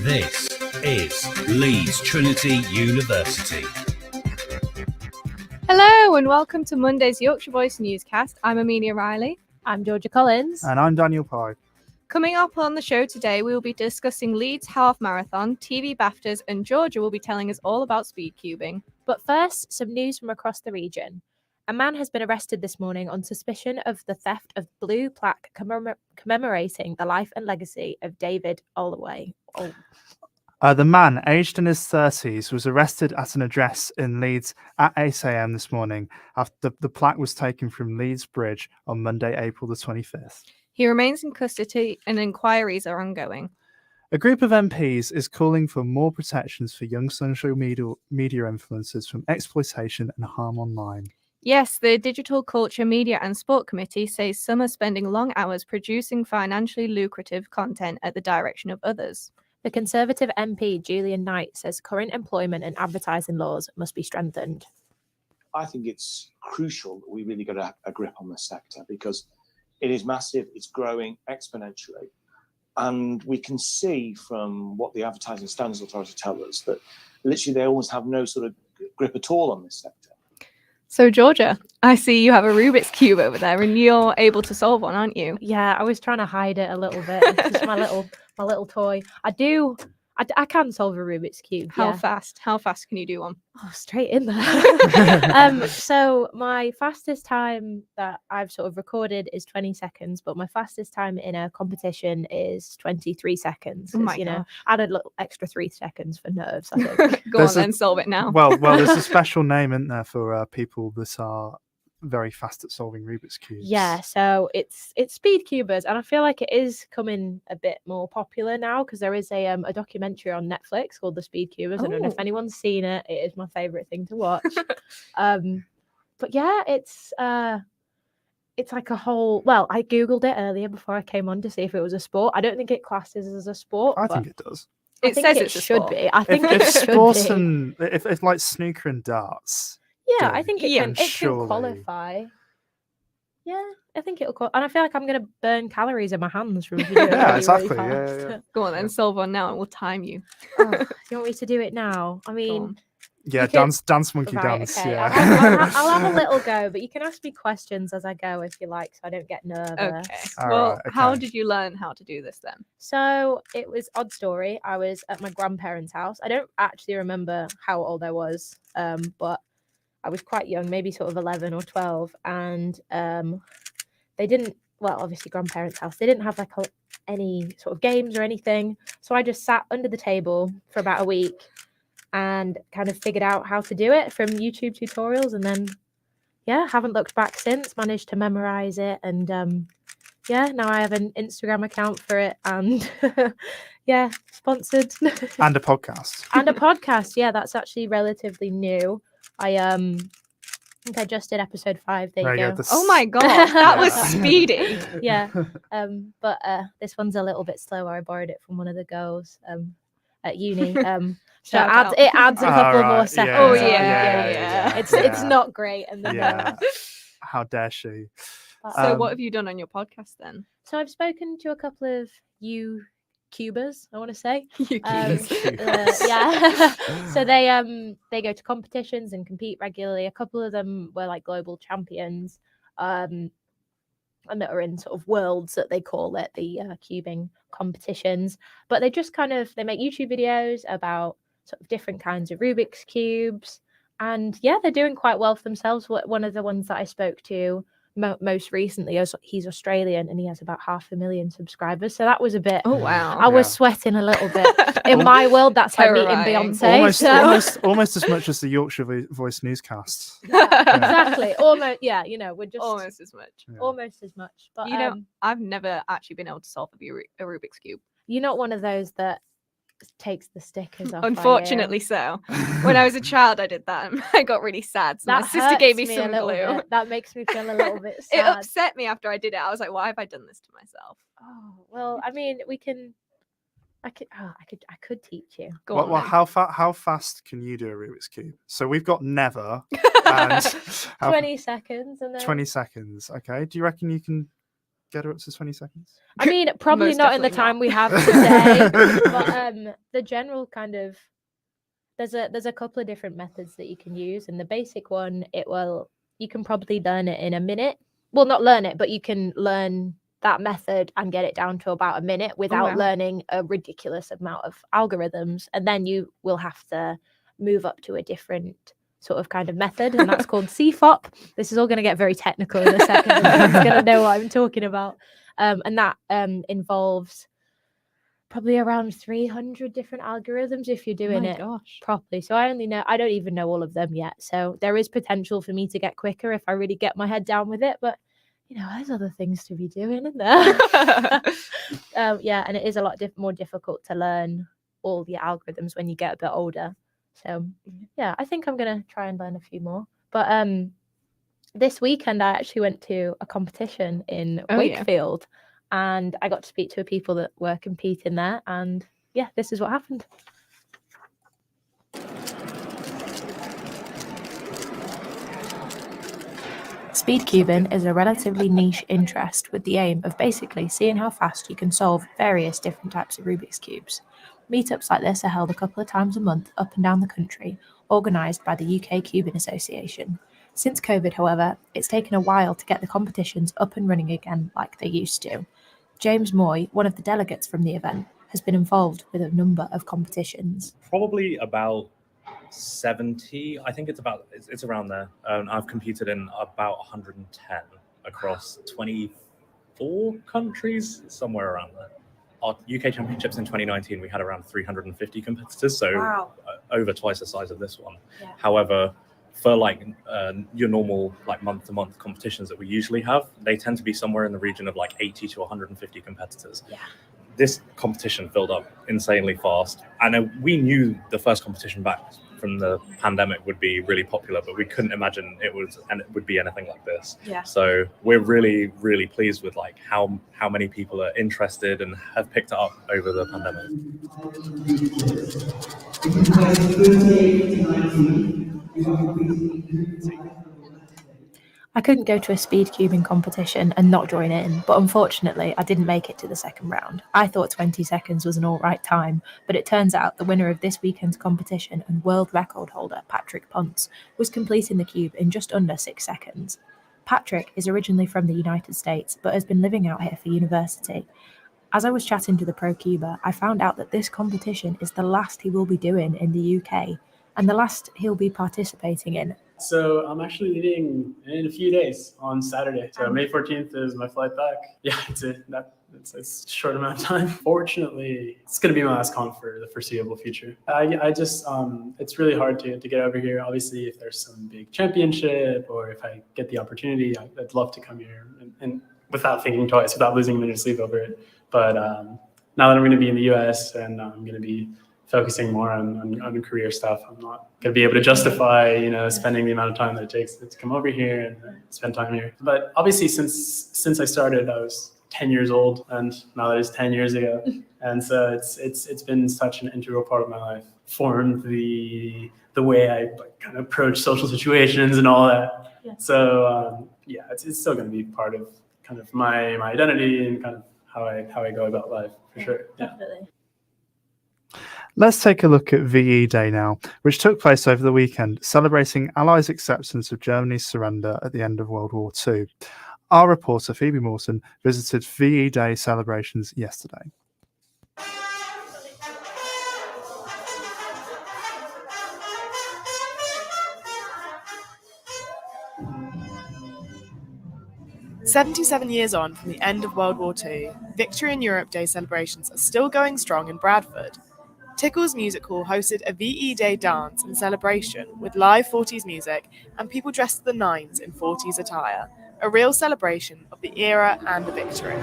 This is Leeds Trinity University. Hello and welcome to Monday's Yorkshire Voice Newscast. I'm Amelia Riley. I'm Georgia Collins. And I'm Daniel Pye. Coming up on the show today, we will be discussing Leeds Half Marathon, TV BAFTAs, and Georgia will be telling us all about Speedcubing. But first, some news from across the region. A man has been arrested this morning on suspicion of the theft of blue plaque commemorating the life and legacy of David Holloway. The man, aged in his 30s, was arrested at an address in Leeds at 8 a.m. this morning after the plaque was taken from Leeds Bridge on Monday, April the 25th. He remains in custody and inquiries are ongoing. A group of MPs is calling for more protections for young social media influencers from exploitation and harm online. Yes, the Digital Culture, Media and Sport Committee says some are spending long hours producing financially lucrative content at the direction of others. The Conservative MP Julian Knight says current employment and advertising laws must be strengthened. I think it's crucial that we really get a grip on this sector because it is massive, it's growing exponentially. And we can see from what the Advertising Standards Authority tell us that literally they almost have no sort of grip at all on this sector. So, Georgia, I see you have a Rubik's Cube over there and you're able to solve one, aren't you? Yeah, I was trying to hide it a little bit. It's just my little toy. I can solve a Rubik's Cube. How fast can you do one? Oh, straight in there. So my fastest time that I've sort of recorded is 20 seconds, but my fastest time in a competition is 23 seconds. Oh my gosh. Add a little extra 3 seconds for nerves, I think. Go on then, solve it now. Well, there's a special name, isn't there, for people that are very fast at solving Rubik's Cubes. Yeah, so it's Speedcubers, and I feel like it is coming a bit more popular now because there is a documentary on Netflix called The Speedcubers. I don't know if anyone's seen it. It is my favorite thing to watch. But yeah, it's like a whole. Well, I googled it earlier before I came on to see if it was a sport. I don't think it classes as a sport. I think it does. It says it should be. I think it should sports be. And if like snooker and darts. Yeah, I think it can surely. qualify. Yeah, I think it'll qualify. And I feel like I'm going to burn calories in my hands from doing it Yeah, really, exactly. really fast. Yeah. Go on then, solve one now and we'll time you. Oh, you want me to do it now? I mean... Yeah, can... dance monkey right, dance. Okay. Yeah. I'll have a little go, but you can ask me questions as I go if you like, so I don't get nervous. Okay. How did you learn how to do this then? So it was odd story. I was at my grandparents' house. I don't actually remember how old I was, but I was quite young, maybe sort of 11 or 12, and they didn't. Well, obviously, grandparents' house. They didn't have like any sort of games or anything, so I just sat under the table for about a week and kind of figured out how to do it from YouTube tutorials, and then haven't looked back since. Managed to memorize it, and now I have an Instagram account for it, and sponsored And a podcast. Yeah, that's actually relatively new. I think I just did episode 5. There you go. Oh my god, that was speedy. Yeah. But this one's a little bit slower. I borrowed it from one of the girls at uni. So it adds a couple more seconds. Oh yeah. It's not great. And then how dare she? So what have you done on your podcast then? So I've spoken to a couple of YouTubers, I want to say. So they go to competitions and compete regularly. A couple of them were like global champions, and that are in sort of worlds that they call it, the cubing competitions. But they just they make YouTube videos about sort of different kinds of Rubik's cubes, and they're doing quite well for themselves. One of the ones that I spoke to most recently, he's Australian and he has about 500,000 subscribers, so that was a bit. Oh wow! I was sweating a little bit. In my world, that's like meeting Beyonce. Almost as much as the Yorkshire Voice Newscast. Exactly. Almost. Yeah, we're just almost as much. Almost as much. But I've never actually been able to solve a Rubik's Cube. You're not one of those that takes the stickers off. Unfortunately so. When I was a child I did that and I got really sad, so my sister gave me some glue. That makes me feel a little bit sad. It upset me after I did it. I was like, why have I done this to myself? Oh well, I mean, I could teach you. Go on, how fast can you do a Rubik's Cube? So we've got never and 20 seconds and then 20 seconds. Okay, do you reckon you can get her up to 20 seconds? I mean, probably Most not in the definitely time not. we have today, but the general kind of there's a couple of different methods that you can use, and the basic one you can probably learn it in a minute. Well, not learn it, but you can learn that method and get it down to about a minute without wow. learning a ridiculous amount of algorithms, and then you will have to move up to a different sort of kind of method, and that's called CFOP. This is all going to get very technical in a second. Everyone's going to know what I'm talking about, and that involves probably around 300 different algorithms if you're doing My it gosh. properly. So I don't even know all of them yet. So there is potential for me to get quicker if I really get my head down with it. But there's other things to be doing, isn't there? Yeah, and it is a lot more difficult to learn all the algorithms when you get a bit older. So yeah, I think I'm gonna try and learn a few more. But this weekend I actually went to a competition in Wakefield, and I got to speak to people that were competing there, and yeah, this is what happened. Speedcubing is a relatively niche interest with the aim of basically seeing how fast you can solve various different types of Rubik's Cubes. Meetups like this are held a couple of times a month up and down the country, organised by the UK Cubing Association. Since COVID, however, it's taken a while to get the competitions up and running again like they used to. James Moy, one of the delegates from the event, has been involved with a number of competitions. Probably about 70. I think it's around there. I've competed in about 110 across 24 countries, somewhere around there. Our UK Championships in 2019, we had around 350 competitors, so over twice the size of this one. Yeah. However, for your normal month-to-month competitions that we usually have, they tend to be somewhere in the region of 80 to 150 competitors. Yeah. This competition filled up insanely fast. I know we knew the first competition back from the pandemic would be really popular, but we couldn't imagine it would be anything like this. Yeah. So we're really, really pleased with how many people are interested and have picked it up over the pandemic. I couldn't go to a speedcubing competition and not join in, but unfortunately I didn't make it to the second round. I thought 20 seconds was an alright time, but it turns out the winner of this weekend's competition and world record holder, Patrick Ponce, was completing the cube in just under 6 seconds. Patrick is originally from the United States, but has been living out here for university. As I was chatting to the pro cuber, I found out that this competition is the last he will be doing in the UK, and the last he'll be participating in. So I'm actually leaving in a few days on Saturday. So May 14th is my flight back. Yeah, it's a short amount of time. Fortunately, it's going to be my last comp for the foreseeable future. I just, it's really hard to get over here. Obviously, if there's some big championship or if I get the opportunity, I'd love to come here and without thinking twice, without losing a minute of sleep over it. But now that I'm going to be in the US and I'm going to be focusing more on career stuff, I'm not going to be able to justify, spending the amount of time that it takes to come over here and spend time here. But obviously, since I started, I was 10 years old, and now that is 10 years ago. And so it's been such an integral part of my life, formed the way I kind of approach social situations and all that. Yeah. So it's still going to be part of kind of my identity and kind of how I go about life, for sure. Yeah. Definitely. Let's take a look at VE Day now, which took place over the weekend, celebrating Allies' acceptance of Germany's surrender at the end of World War II. Our reporter, Phoebe Mawson, visited VE Day celebrations yesterday. "77 years on from the end of World War II, Victory in Europe Day celebrations are still going strong in Bradford. Tickles Music Hall hosted a VE Day dance and celebration with live 40s music and people dressed to the nines in 40s attire, a real celebration of the era and the victory.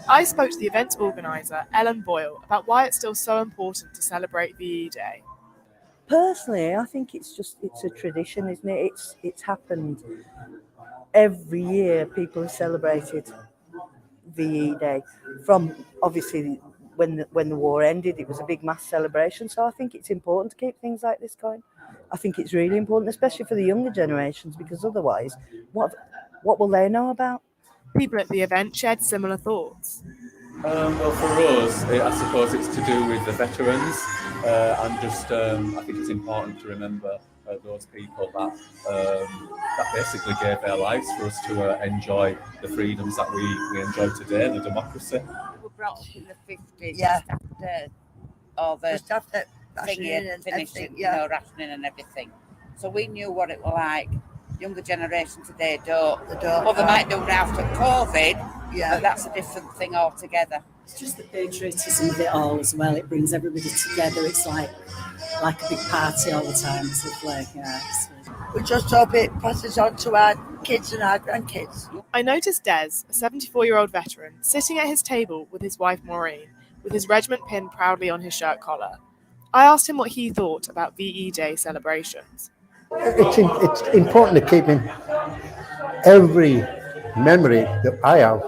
I spoke to the event organiser, Ellen Boyle, about why it's still so important to celebrate VE Day. Personally, I think it's a tradition, isn't it? It's happened every year. People have celebrated VE Day from obviously when the war ended, it was a big mass celebration. So I think it's important to keep things like this going. I think it's really important, especially for the younger generations, because otherwise, what will they know about? People at the event shared similar thoughts. Well, for us, I suppose it's to do with the veterans, and just I think it's important to remember those people that basically gave their lives for us to enjoy the freedoms that we enjoy today and the democracy. We were brought up in the 50s, Yeah. just after all the Just after thingy rationing had and finished, everything, you know, rationing and everything. So we knew what it was like. Younger generation today don't. Well, they might do now after COVID, but that's a different thing altogether. It's just the patriotism of it all as well. It brings everybody together. It's like a big party all the time. It's lovely. Yeah, we just hope it passes on to our kids and our grandkids. I noticed Des, a 74-year-old veteran, sitting at his table with his wife Maureen, with his regiment pin proudly on his shirt collar. I asked him what he thought about VE Day celebrations. It's important to keep in every memory that I have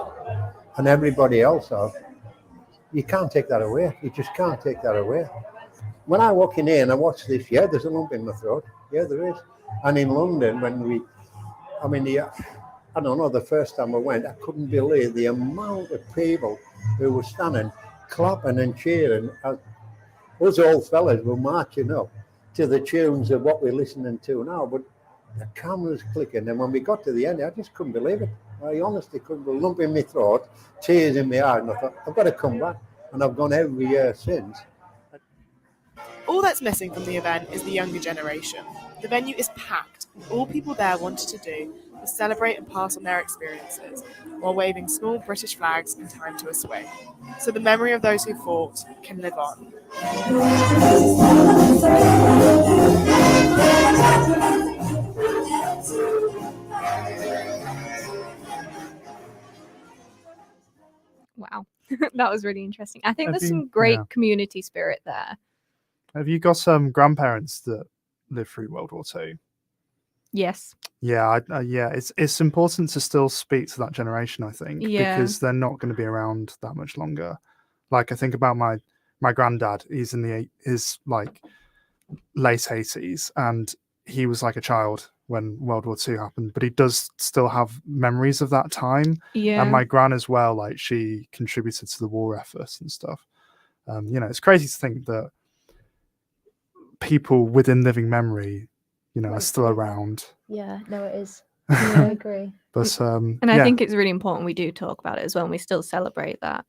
and everybody else have. You can't take that away. You just can't take that away. When I walk in here and I watch this, yeah, there's a lump in my throat. Yeah, there is. And in London, I don't know, the first time I went, I couldn't believe the amount of people who were standing, clapping and cheering. Us old fellas were marching up to the tunes of what we're listening to now, but the camera's clicking, and when we got to the end, I just couldn't believe it. I honestly couldn't believe it. Lump in my throat, tears in my eyes, and I thought, I've got to come back, and I've gone every year since. All that's missing from the event is the younger generation. The venue is packed, and all people there wanted to do was celebrate and pass on their experiences, while waving small British flags in time to a swing. So the memory of those who fought can live on. Wow, that was really interesting. I think Have there's you- some great yeah. community spirit there. Have you got some grandparents that lived through World War II? Yes. Yeah, it's important to still speak to that generation, I think, Yeah. because they're not going to be around that much longer. Like I think about my granddad. He's in his like late 80s, and he was like a child when World War II happened, but he does still have memories of that time. Yeah. And my gran as well, like she contributed to the war effort and stuff. It's crazy to think that people within living memory, are still around. Yeah, no, it is. I agree. But And I think it's really important we do talk about it as well, and we still celebrate that.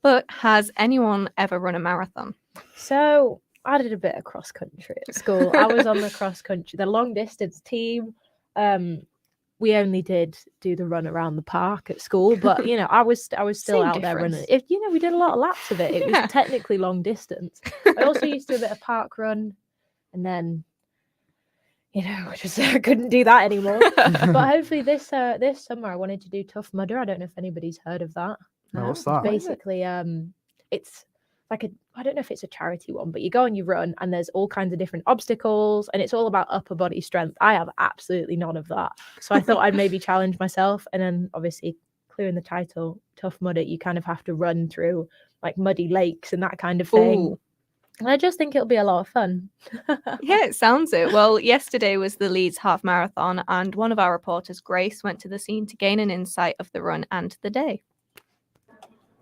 But has anyone ever run a marathon? So I did a bit of cross country at school. I was on the cross country, the long distance team. We only did do the run around the park at school, but I was still Same out there difference. running. We did a lot of laps of it. It Yeah. was technically long distance. I also used to do a bit of park run, and then I couldn't do that anymore. But hopefully this summer I wanted to do Tough Mudder. I don't know if anybody's heard of that. No, what's that? Basically, it's like I don't know if it's a charity one, but you go and you run, and there's all kinds of different obstacles, and it's all about upper body strength. I have absolutely none of that, so I thought I'd maybe challenge myself. And then obviously, clearing the title, Tough Mudder, you kind of have to run through like muddy lakes and that kind of thing. Ooh. And I just think it'll be a lot of fun. Yeah, it sounds it. Well, yesterday was the Leeds Half Marathon, and one of our reporters, Grace, went to the scene to gain an insight of the run and the day.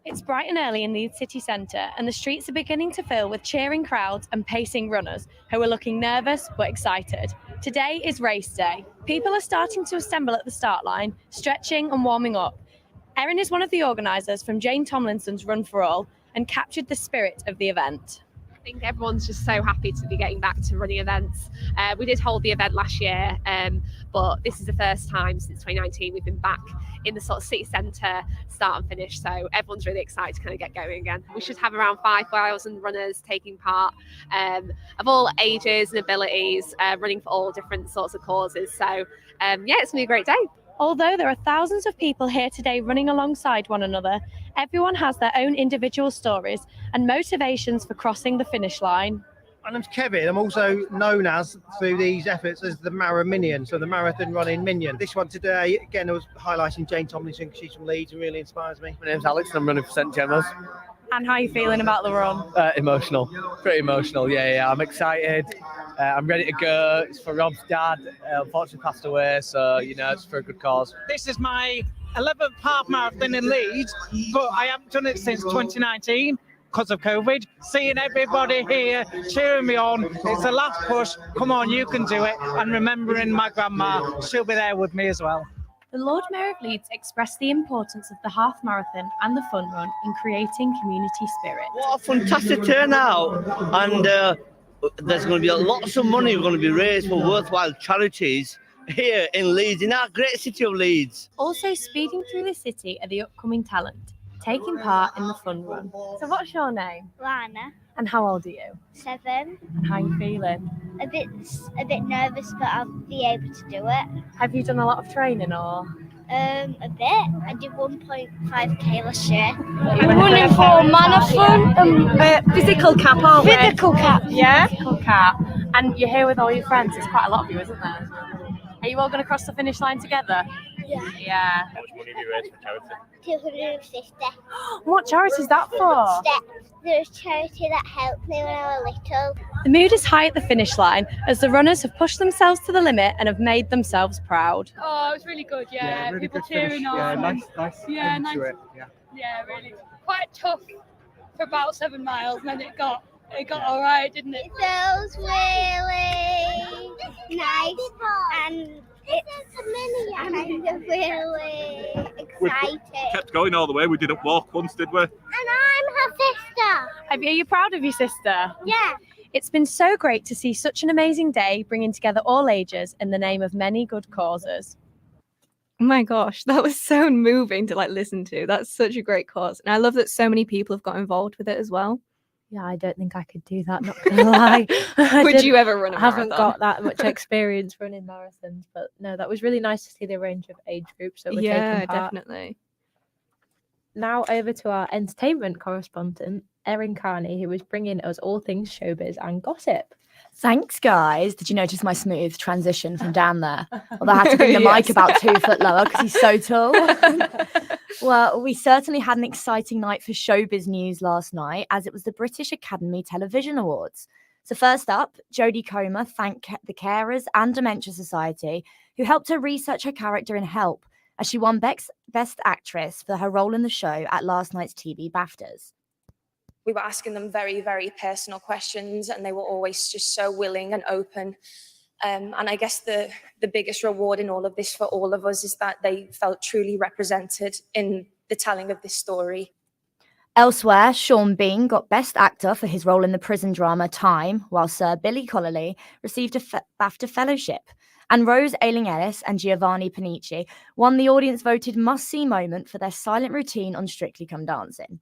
It's bright and early in Leeds city centre, and the streets are beginning to fill with cheering crowds and pacing runners who are looking nervous but excited. Today is race day. People are starting to assemble at the start line, stretching and warming up. Erin is one of the organisers from Jane Tomlinson's Run for All and captured the spirit of the event. I think everyone's just so happy to be getting back to running events. We did hold the event last year, but this is the first time since 2019 we've been back in the sort of city centre, start and finish. So everyone's really excited to kind of get going again. We should have around 5,000 runners taking part of all ages and abilities, running for all different sorts of causes. So it's going to be a great day. Although there are thousands of people here today running alongside one another, everyone has their own individual stories and motivations for crossing the finish line. My name's Kevin. I'm also known as, through these efforts, as the Mara-Minion, so the Marathon Running Minion. This one today, again, I was highlighting Jane Tomlinson because she's from Leeds and really inspires me. My name's Alex and I'm running for St Gemma's. And how are you feeling about the run? Emotional, pretty emotional. Yeah. I'm excited. I'm ready to go. It's for Rob's dad. Unfortunately passed away, so it's for a good cause. This is my 11th half marathon in Leeds, but I haven't done it since 2019 because of COVID. Seeing everybody here cheering me on, it's the last push. Come on, you can do it. And remembering my grandma, she'll be there with me as well. The Lord Mayor of Leeds expressed the importance of the half marathon and the fun run in creating community spirit. What a fantastic turnout, and there's going to be lots of money going to be raised for worthwhile charities here in Leeds, in our great city of Leeds. Also speeding through the city are the upcoming talent, taking part in the fun run. So what's your name? Lana. And how old are you? 7. And how are you feeling? A bit nervous, but I'll be able to do it. Have you done a lot of training or? A bit. I did 1.5k last year. I'm running for marathon. Physical cap, aren't we? Physical cap. Yeah? Physical cap. And you're here with all your friends. There's quite a lot of you, isn't there? Are you all going to cross the finish line together? Yeah. Yeah. How much money have you raised for charity? 250. What charity is that for? Steps. There's a charity that helped me when I was little. The mood is high at the finish line as the runners have pushed themselves to the limit and have made themselves proud. Oh, it was really good, yeah. Really People good finish. cheering on. Yeah, nice Yeah, into nice. it. Yeah, really. Quite tough for about 7 miles, and then it got all right, didn't it? It feels really nice, and I'm really excited. Kept going all the way. We didn't walk once, did we? And I'm her sister. Are you proud of your sister? Yeah. It's been so great to see such an amazing day bringing together all ages in the name of many good causes. Oh my gosh, that was so moving to listen to. That's such a great cause. And I love that so many people have got involved with it as well. Yeah, I don't think I could do that, not gonna lie. Would you ever run a I haven't marathon? got that much experience running marathons, but no, that was really nice to see the range of age groups that were Yeah, taking part. definitely. Now over to our entertainment correspondent, Erin Carney, who was bringing us all things showbiz and gossip. Thanks, guys. Did you notice my smooth transition from Dan there? Although I had to bring the mic about 2 foot lower because he's so tall. Well, we certainly had an exciting night for showbiz news last night, as it was the British Academy Television Awards. So first up, Jodie Comer thanked the carers and Dementia Society, who helped her research her character in Help, as she won Best Actress for her role in the show at last night's TV BAFTAs. We were asking them very, very personal questions, and they were always just so willing and open. And I guess the biggest reward in all of this for all of us is that they felt truly represented in the telling of this story. Elsewhere, Sean Bean got Best Actor for his role in the prison drama Time, while Sir Billy Connolly received a BAFTA Fellowship. And Rose Ayling-Ellis and Giovanni Panici won the audience-voted must-see moment for their silent routine on Strictly Come Dancing.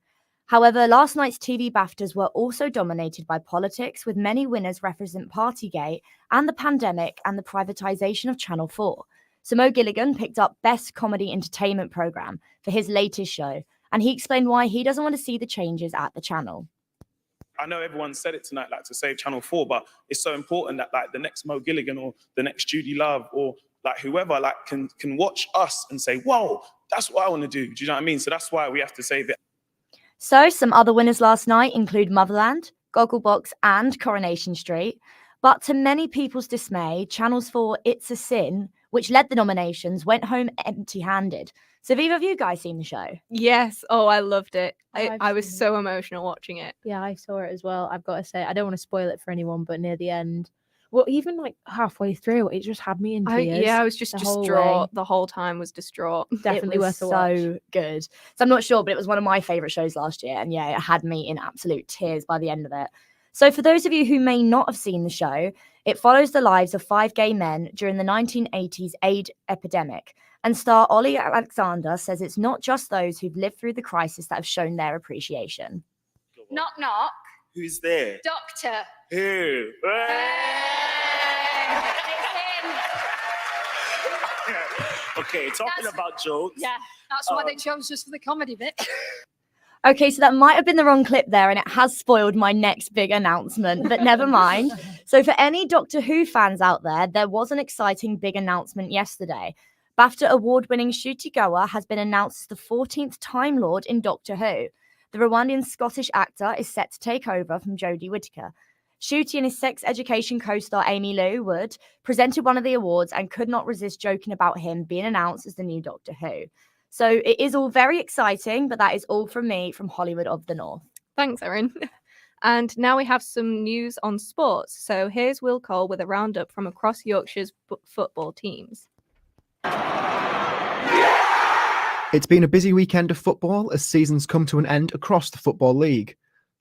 However, last night's TV BAFTAs were also dominated by politics, with many winners represent Partygate and the pandemic and the privatisation of Channel 4. So Mo Gilligan picked up Best Comedy Entertainment Programme for his latest show, and he explained why he doesn't want to see the changes at the channel. I know everyone said it tonight, to save Channel 4, but it's so important that the next Mo Gilligan or the next Judy Love or whoever can watch us and say, whoa, that's what I want to do. Do you know what I mean? So that's why we have to save it. So some other winners last night include Motherland, Gogglebox and Coronation Street. But to many people's dismay, Channel's 4 It's a Sin, which led the nominations, went home empty-handed. So have either of you guys seen the show? Yes. Oh, I loved it. I've I was seen so emotional watching it. Yeah, I saw it as well. I've got to say, I don't want to spoil it for anyone, but near the end, well, even halfway through, it just had me in tears. I was just the whole distraught. way. The whole time was distraught. Definitely It was worth a watch. so good. So I'm not sure, but it was one of my favourite shows last year. And yeah, it had me in absolute tears by the end of it. So for those of you who may not have seen the show, it follows the lives of 5 gay men during the 1980s AIDS epidemic. And star Ollie Alexander says it's not just those who've lived through the crisis that have shown their appreciation. Knock, knock. Who's there? Doctor. Who? Okay, talking about jokes. Yeah, that's why they chose us for the comedy bit. Okay, so that might have been the wrong clip there, and it has spoiled my next big announcement, but never mind. So for any Doctor Who fans out there was an exciting big announcement yesterday. BAFTA award-winning Ncuti Gatwa has been announced as the 14th Time Lord in Doctor Who. The Rwandan Scottish actor is set to take over from Jodie Whittaker. Ncuti and his sex education co-star Amy Lou Wood presented one of the awards and could not resist joking about him being announced as the new Doctor Who. So it is all very exciting, but that is all from me from Hollywood of the North. Thanks, Erin. And now we have some news on sports. So here's Will Cole with a roundup from across Yorkshire's football teams. It's been a busy weekend of football as seasons come to an end across the Football League.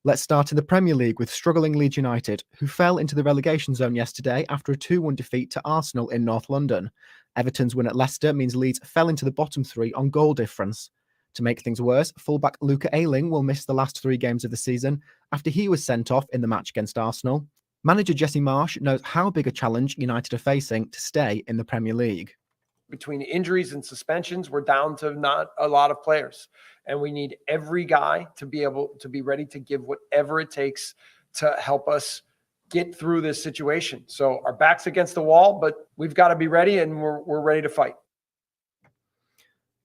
Let's start in the Premier League with struggling Leeds United, who fell into the relegation zone yesterday after a 2-1 defeat to Arsenal in North London. Everton's win at Leicester means Leeds fell into the bottom 3 on goal difference. To make things worse, fullback Luca Ayling will miss the last 3 games of the season after he was sent off in the match against Arsenal. Manager Jesse Marsh knows how big a challenge United are facing to stay in the Premier League. Between injuries and suspensions, we're down to not a lot of players. And we need every guy to be able to be ready to give whatever it takes to help us get through this situation. So our back's against the wall, but we've got to be ready, and we're ready to fight.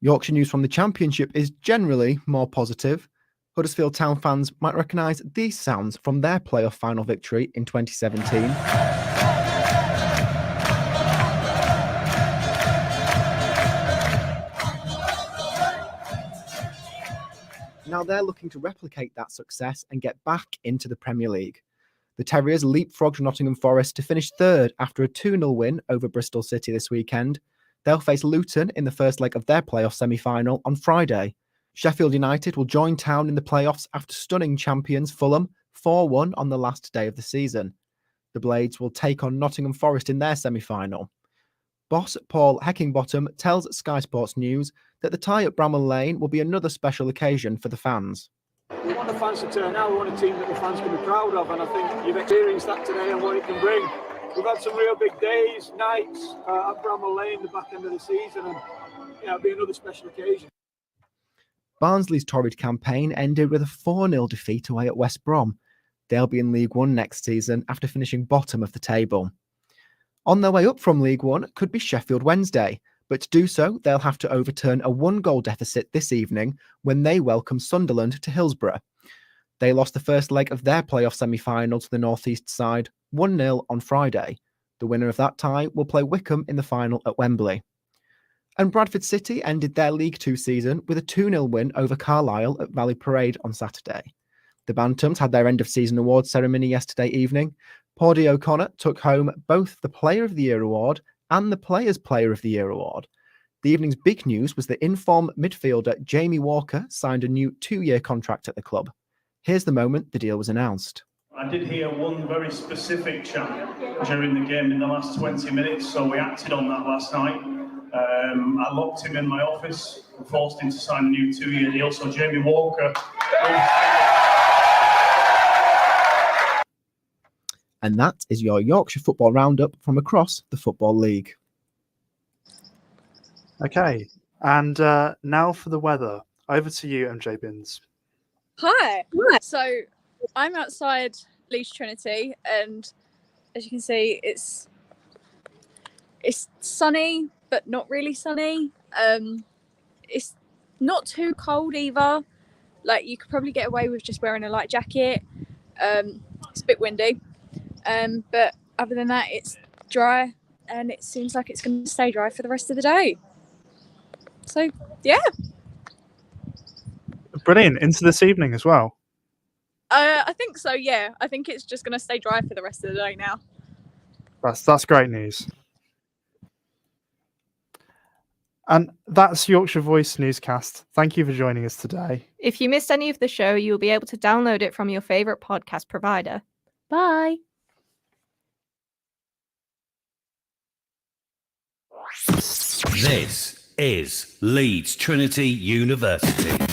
Yorkshire news from the Championship is generally more positive. Huddersfield Town fans might recognise these sounds from their playoff final victory in 2017. Now they're looking to replicate that success and get back into the Premier League. The Terriers leapfrogged Nottingham Forest to finish 3rd after a 2-0 win over Bristol City this weekend. They'll face Luton in the first leg of their playoff semi-final on Friday. Sheffield United will join Town in the playoffs after stunning champions Fulham 4-1 on the last day of the season. The Blades will take on Nottingham Forest in their semi-final. Boss Paul Heckingbottom tells Sky Sports News that the tie at Bramall Lane will be another special occasion for the fans. We want the fans to turn out. We want a team that the fans can be proud of, and I think you've experienced that today and what it can bring. We've had some real big days, nights at Bramall Lane, the back end of the season, and it'll be another special occasion. Barnsley's torrid campaign ended with a 4-0 defeat away at West Brom. They'll be in League One next season after finishing bottom of the table. On their way up from League One could be Sheffield Wednesday, but to do so, they'll have to overturn a 1-goal deficit this evening when they welcome Sunderland to Hillsborough. They lost the first leg of their playoff semi-final to the North East side, 1-0 on Friday. The winner of that tie will play Wickham in the final at Wembley. And Bradford City ended their League Two season with a 2-0 win over Carlisle at Valley Parade on Saturday. The Bantams had their end-of-season awards ceremony yesterday evening. Paudie O'Connor took home both the Player of the Year award and the Players' Player of the Year award. The evening's big news was that in-form midfielder Jamie Walker signed a new 2-year contract at the club. Here's the moment the deal was announced. I did hear one very specific chant during the game in the last 20 minutes, so we acted on that last night. I locked him in my office and forced him to sign a new 2-year deal, so Jamie Walker... And that is your Yorkshire football roundup from across the Football League. Okay, and now for the weather. Over to you, MJ Binns. Hi. So I'm outside Leeds Trinity, and as you can see, it's sunny, but not really sunny. It's not too cold either. Like, you could probably get away with just wearing a light jacket. It's a bit windy. But other than that, it's dry, and it seems like it's going to stay dry for the rest of the day. So, yeah. Brilliant. Into this evening as well. I think so, yeah. I think it's just going to stay dry for the rest of the day now. That's great news. And that's Yorkshire Voice Newscast. Thank you for joining us today. If you missed any of the show, you'll be able to download it from your favourite podcast provider. Bye. This is Leeds Trinity University.